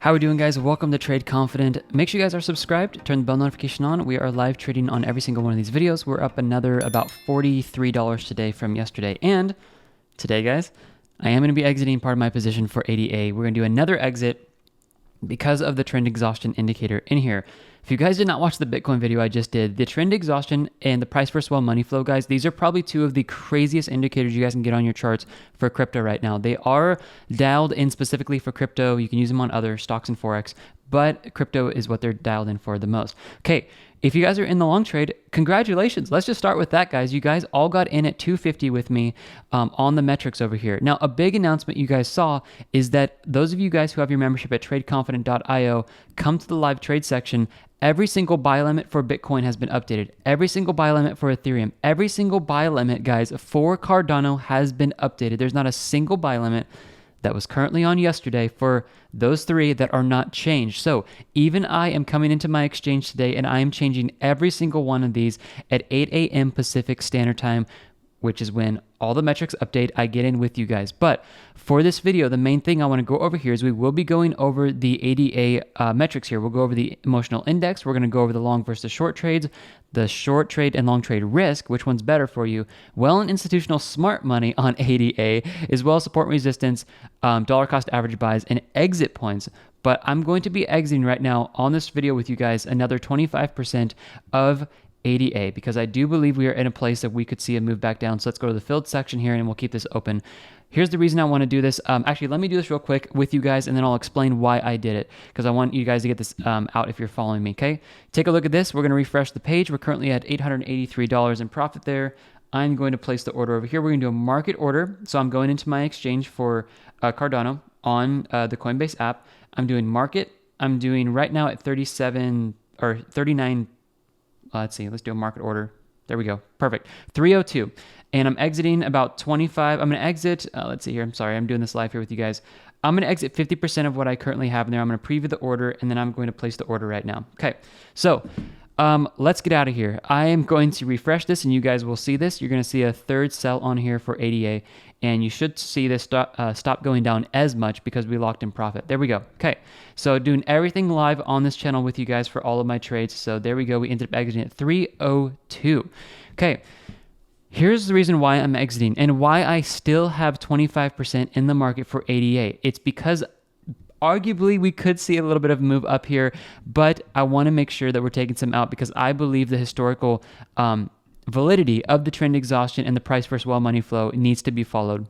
How are we doing, guys? Welcome to Trade Confident. Make sure you guys are subscribed, turn the bell notification on. We are live trading on every single one of these videos. We're up another about $43 today from yesterday. And today, guys, I am going to be exiting part of my position for ADA. We're going to do another exit because of the trend exhaustion indicator in here. If you guys did not watch the Bitcoin video I just did, the trend exhaustion and the price versus well money flow, guys, these are probably two of the craziest indicators you guys can get on your charts for crypto right now. They are dialed in specifically for crypto. You can use them on other stocks and Forex, but crypto is what they're dialed in for the most. Okay, if you guys are in the long trade, congratulations. Let's just start with that, guys. You guys all got in at 250 with me on the metrics over here. Now, a big announcement you guys saw is that those of you guys who have your membership at tradeconfident.io, come to the live trade section. Every single buy limit for Bitcoin has been updated. Every single buy limit for Ethereum. Every single buy limit, guys, for Cardano has been updated. There's not a single buy limit that was currently on yesterday for those three that are not changed. So even I am coming into my exchange today and I am changing every single one of these at 8 a.m. Pacific Standard Time, which is when all the metrics update. I get in with you guys. But for this video, the main thing I want to go over here is we will be going over the ADA metrics here. We'll go over the emotional index. We're going to go over the long versus short trades, the short trade and long trade risk, which one's better for you, well and institutional smart money on ADA, as well as support and resistance, dollar cost average buys, and exit points. But I'm going to be exiting right now on this video with you guys another 25% of ADA, because I do believe we are in a place that we could see a move back down. So let's go to the filled section here and we'll keep this open. Here's the reason I want to do this. Actually, let me do this real quick with you guys and then I'll explain why I did it, because I want you guys to get this out if you're following me, okay? Take a look at this. We're going to refresh the page. We're currently at $883 in profit there. I'm going to place the order over here. We're going to do a market order. So I'm going into my exchange for Cardano on the Coinbase app. I'm doing market. I'm doing right now at 37 or 39. Let's see, let's do a market order. There we go. Perfect. 302. And I'm exiting about 25. I'm going to exit, let's see here. I'm sorry, I'm doing this live here with you guys. I'm going to exit 50% of what I currently have in there. I'm going to preview the order and then I'm going to place the order right now. Okay. So let's get out of here. I am going to refresh this and you guys will see this. You're going to see a third sell on here for ADA. And you should see this stop going down as much because we locked in profit. There we go. Okay, so doing everything live on this channel with you guys for all of my trades. So there we go. We ended up exiting at 302. Okay, here's the reason why I'm exiting and why I still have 25% in the market for ADA. It's because arguably we could see a little bit of a move up here, but I want to make sure that we're taking some out because I believe the historical validity of the trend exhaustion and the price versus well money flow needs to be followed.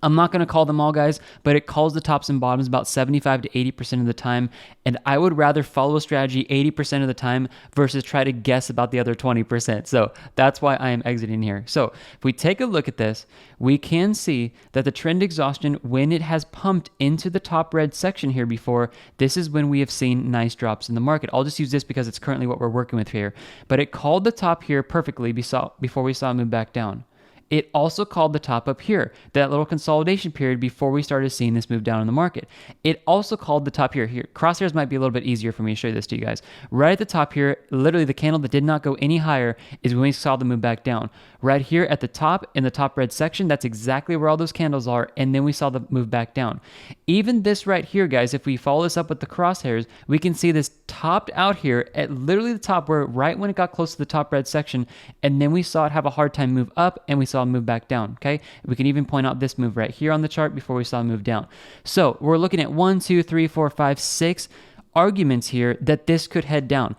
I'm not going to call them all, guys, but it calls the tops and bottoms about 75 to 80% of the time. And I would rather follow a strategy 80% of the time versus try to guess about the other 20%. So that's why I am exiting here. So if we take a look at this, we can see that the trend exhaustion, when it has pumped into the top red section here before, this is when we have seen nice drops in the market. I'll just use this because it's currently what we're working with here. But it called the top here perfectly before we saw it move back down. It also called the top up here, that little consolidation period before we started seeing this move down in the market. It also called the top here. Crosshairs might be a little bit easier for me to show you this to you guys. Right at the top here, literally the candle that did not go any higher is when we saw the move back down. Right here at the top, in the top red section, that's exactly where all those candles are, and then we saw the move back down. Even this right here, guys, if we follow this up with the crosshairs, we can see this topped out here at literally the top where right when it got close to the top red section, and then we saw it have a hard time move up, and we saw it move back down, okay? We can even point out this move right here on the chart before we saw it move down. So we're looking at 1, 2, 3, 4, 5, 6 arguments here that this could head down.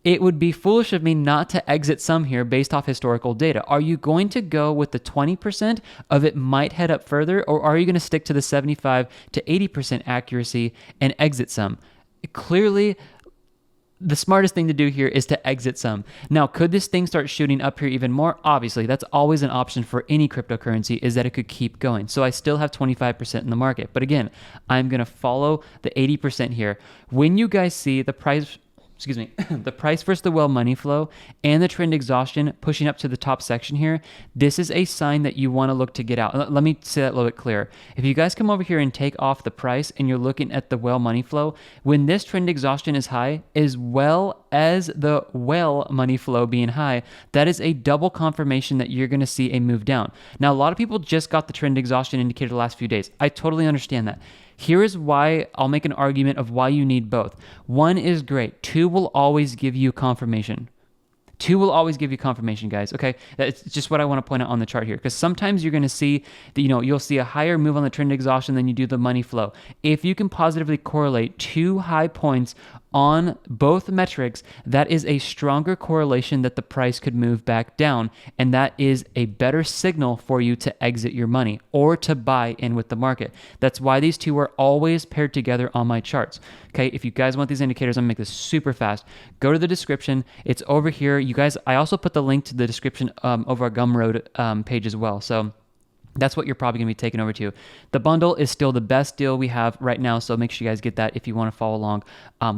It would be foolish of me not to exit some here based off historical data. Are you going to go with the 20% of it might head up further, or are you going to stick to the 75 to 80% accuracy and exit some? Clearly, the smartest thing to do here is to exit some. Now, could this thing start shooting up here even more? Obviously, that's always an option for any cryptocurrency, is that it could keep going. So I still have 25% in the market. But again, I'm going to follow the 80% here. When you guys see the price, the price versus the well money flow and the trend exhaustion pushing up to the top section here, this is a sign that you want to look to get out. Let me say that a little bit clearer. If you guys come over here and take off the price and you're looking at the well money flow, when this trend exhaustion is high, as well as the whale money flow being high, that is a double confirmation that you're going to see a move down. Now, a lot of people just got the trend exhaustion indicator the last few days. I totally understand that. Here is why I'll make an argument of why you need both. One is great. Two will always give you confirmation. Two will always give you confirmation, guys. Okay, that's just what I want to point out on the chart here, because sometimes you're going to see that, you'll see a higher move on the trend exhaustion than you do the money flow. If you can positively correlate two high points on both metrics, that is a stronger correlation that the price could move back down, and that is a better signal for you to exit your money or to buy in with the market. That's why these two are always paired together on my charts. Okay, if you guys want these indicators, I'm gonna make this super fast. Go to the description. It's over here. You guys, I also put the link to the description over our Gumroad page as well. So that's what you're probably going to be taking over to. The bundle is still the best deal we have right now, so make sure you guys get that if you want to follow along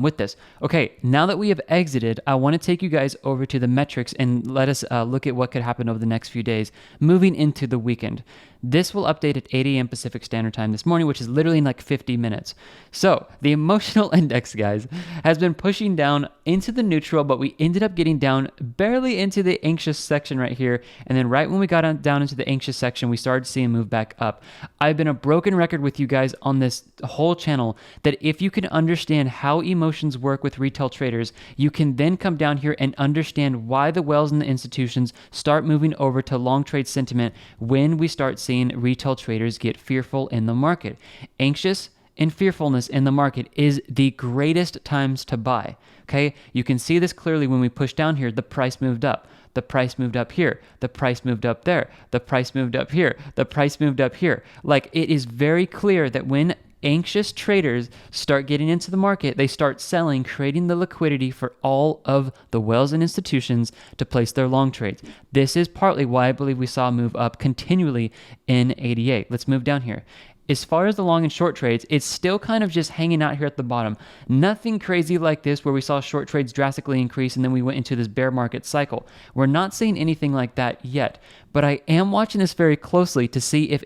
with this. Okay, now that we have exited, I want to take you guys over to the metrics and let us look at what could happen over the next few days moving into the weekend. This will update at 8 a.m. Pacific Standard Time this morning, which is literally in like 50 minutes. So the emotional index, guys, has been pushing down into the neutral, but we ended up getting down barely into the anxious section right here. And then right when we got down into the anxious section, we started seeing a move back up. I've been a broken record with you guys on this whole channel that if you can understand how emotions work with retail traders, you can then come down here and understand why the whales and the institutions start moving over to long trade sentiment when we start seeing retail traders get fearful in the market. Anxious and fearfulness in the market is the greatest times to buy. Okay, you can see this clearly when we push down here. The price moved up. The price moved up here. The price moved up there. The price moved up here. The price moved up here. Like, it is very clear that when anxious traders start getting into the market, they start selling, creating the liquidity for all of the whales and institutions to place their long trades. This is partly why I believe we saw a move up continually in 88. Let's move down here. As far as the long and short trades, it's still kind of just hanging out here at the bottom. Nothing crazy like this where we saw short trades drastically increase and then we went into this bear market cycle. We're not seeing anything like that yet, but I am watching this very closely to see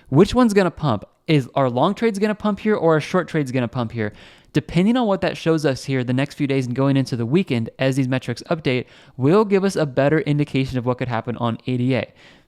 which one's going to pump. Are long trades going to pump here or are short trades going to pump here? Depending on what that shows us here the next few days and going into the weekend as these metrics update, will give us a better indication of what could happen on ADA.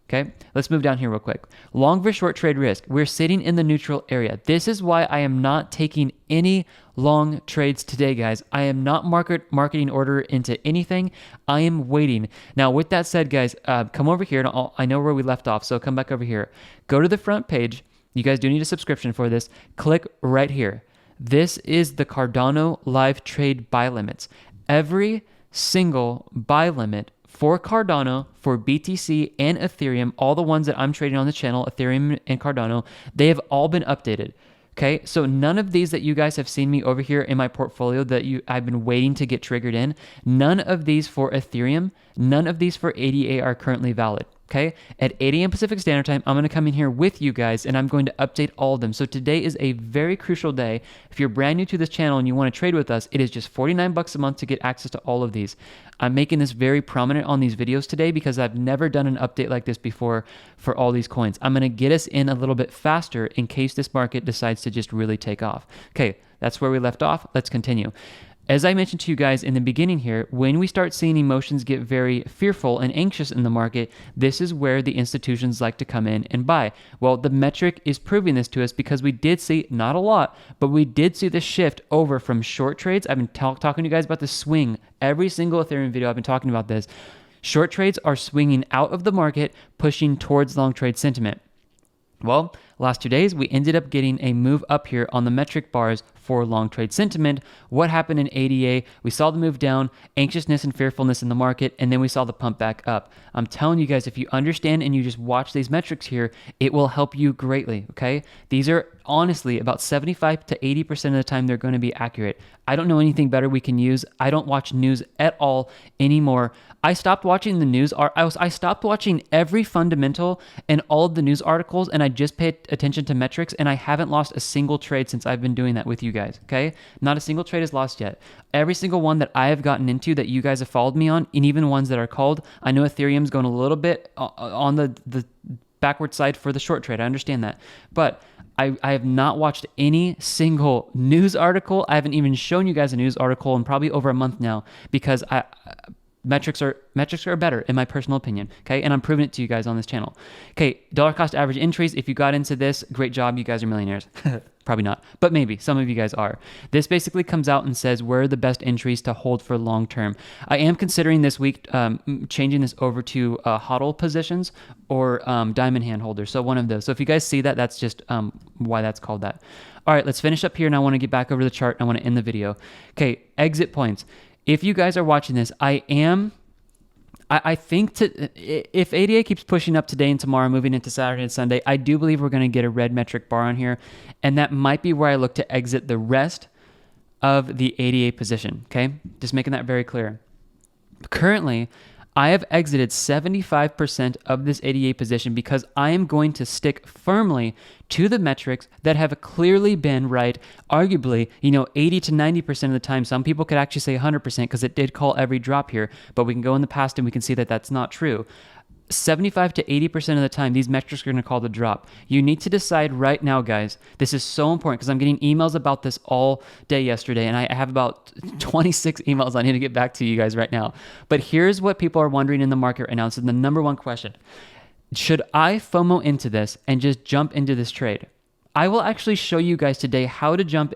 Okay, let's move down here real quick. Long versus short trade risk. We're sitting in the neutral area. This is why I am not taking any long trades today, guys. I am not marketing order into anything. I am waiting. Now, with that said, guys, come over here. And I know where we left off, so come back over here. Go to the front page. You guys do need a subscription for this. Click right here. This is the Cardano live trade buy limits. Every single buy limit for Cardano, for BTC and Ethereum, all the ones that I'm trading on the channel, Ethereum and Cardano, they have all been updated. Okay, so none of these that you guys have seen me over here in my portfolio that I've been waiting to get triggered in, none of these for Ethereum, none of these for ADA are currently valid. Okay, at 8 a.m. Pacific Standard Time, I'm going to come in here with you guys and I'm going to update all of them. So today is a very crucial day. If you're brand new to this channel and you want to trade with us, it is just $49 a month to get access to all of these. I'm making this very prominent on these videos today because I've never done an update like this before for all these coins. I'm going to get us in a little bit faster in case this market decides to just really take off. Okay, that's where we left off. Let's continue. As I mentioned to you guys in the beginning here, when we start seeing emotions get very fearful and anxious in the market, this is where the institutions like to come in and buy. Well, the metric is proving this to us because we did see, not a lot, but we did see the shift over from short trades. I've been talking to you guys about the swing. Every single Ethereum video I've been talking about this. Short trades are swinging out of the market, pushing towards long trade sentiment. Well, last 2 days, we ended up getting a move up here on the metric bars for long trade sentiment. What happened in ADA? We saw the move down, anxiousness and fearfulness in the market, and then we saw the pump back up. I'm telling you guys, if you understand and you just watch these metrics here, it will help you greatly, okay? These are honestly about 75 to 80% of the time they're going to be accurate. I don't know anything better we can use. I don't watch news at all anymore. I stopped watching the news. I stopped watching every fundamental and all of the news articles, and I just paid attention to metrics, and I haven't lost a single trade since I've been doing that with you guys, okay? Not a single trade is lost yet. Every single one that I have gotten into that you guys have followed me on, and even ones that are called, I know Ethereum's going a little bit on the backward side for the short trade. I understand that. But I have not watched any single news article. I haven't even shown you guys a news article in probably over a month now, because metrics are better in my personal opinion. Okay, and I'm proving it to you guys on this channel. Okay, dollar cost average entries. If you got into this, great job. You guys are millionaires. Probably not, but maybe some of you guys are. This basically comes out and says where are the best entries to hold for long term. I am considering this week changing this over to HODL positions or diamond hand holders. So one of those. So if you guys see that, that's just why that's called that. All right, let's finish up here, and I want to get back over to the chart. And I want to end the video. Okay, exit points. If you guys are watching this, I think if ADA keeps pushing up today and tomorrow, moving into Saturday and Sunday, I do believe we're going to get a red metric bar on here, and that might be where I look to exit the rest of the ADA position, okay? Just making that very clear. Currently, I have exited 75% of this ADA position because I am going to stick firmly to the metrics that have clearly been right. Arguably, 80 to 90% of the time. Some people could actually say 100% because it did call every drop here, but we can go in the past and we can see that that's not true. 75 to 80% of the time, these metrics are going to call the drop. You need to decide right now, guys. This is so important because I'm getting emails about this all day yesterday, and I have about 26 emails I need to get back to you guys right now. But here's what people are wondering in the market right now. This is the number one question. Should I FOMO into this and just jump into this trade? I will actually show you guys today how to jump.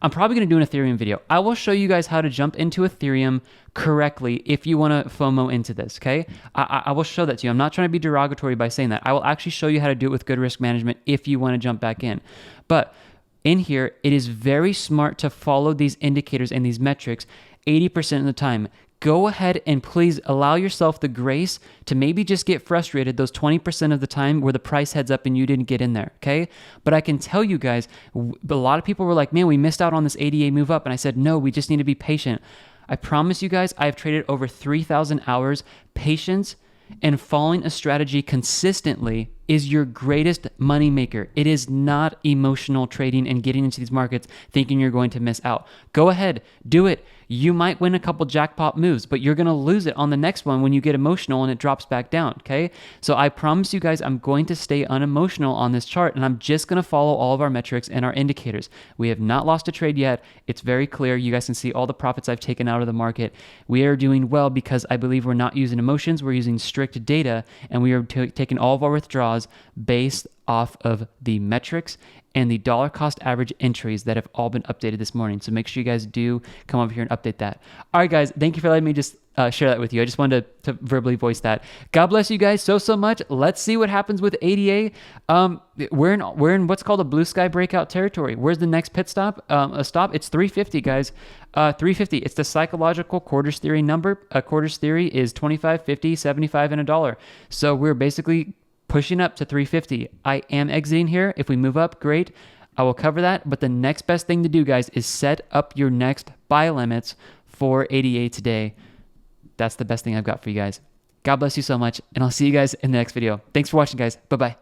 I'm probably going to do an Ethereum video. I will show you guys how to jump into Ethereum correctly if you want to FOMO into this, okay? I will show that to you. I'm not trying to be derogatory by saying that. I will actually show you how to do it with good risk management if you want to jump back in. But in here, it is very smart to follow these indicators and these metrics 80% of the time. Go ahead and please allow yourself the grace to maybe just get frustrated those 20% of the time where the price heads up and you didn't get in there, okay? But I can tell you guys, a lot of people were like, man, we missed out on this ADA move up. And I said, no, we just need to be patient. I promise you guys, I have traded over 3,000 hours. Patience and following a strategy consistently is your greatest money maker. It is not emotional trading and getting into these markets thinking you're going to miss out. Go ahead, do it. You might win a couple jackpot moves, but you're going to lose it on the next one when you get emotional and it drops back down, okay? So I promise you guys, I'm going to stay unemotional on this chart, and I'm just going to follow all of our metrics and our indicators. We have not lost a trade yet. It's very clear. You guys can see all the profits I've taken out of the market. We are doing well because I believe we're not using emotions. We're using strict data, and we are taking all of our withdrawals based off of the metrics and the dollar cost average entries that have all been updated this morning. So make sure you guys do come over here and update that. All right, guys, thank you for letting me just share that with you. I just wanted to verbally voice that. God bless you guys so much. Let's see what happens with ADA. We're in what's called a blue sky breakout territory. Where's the next pit stop? It's 350, guys. 350. It's the psychological quarters theory number. Quarters theory is 25, 50, 75, and $1. So we're basically pushing up to 350. I am exiting here. If we move up, great. I will cover that. But the next best thing to do, guys, is set up your next buy limits for ADA today. That's the best thing I've got for you guys. God bless you so much, and I'll see you guys in the next video. Thanks for watching, guys. Bye-bye.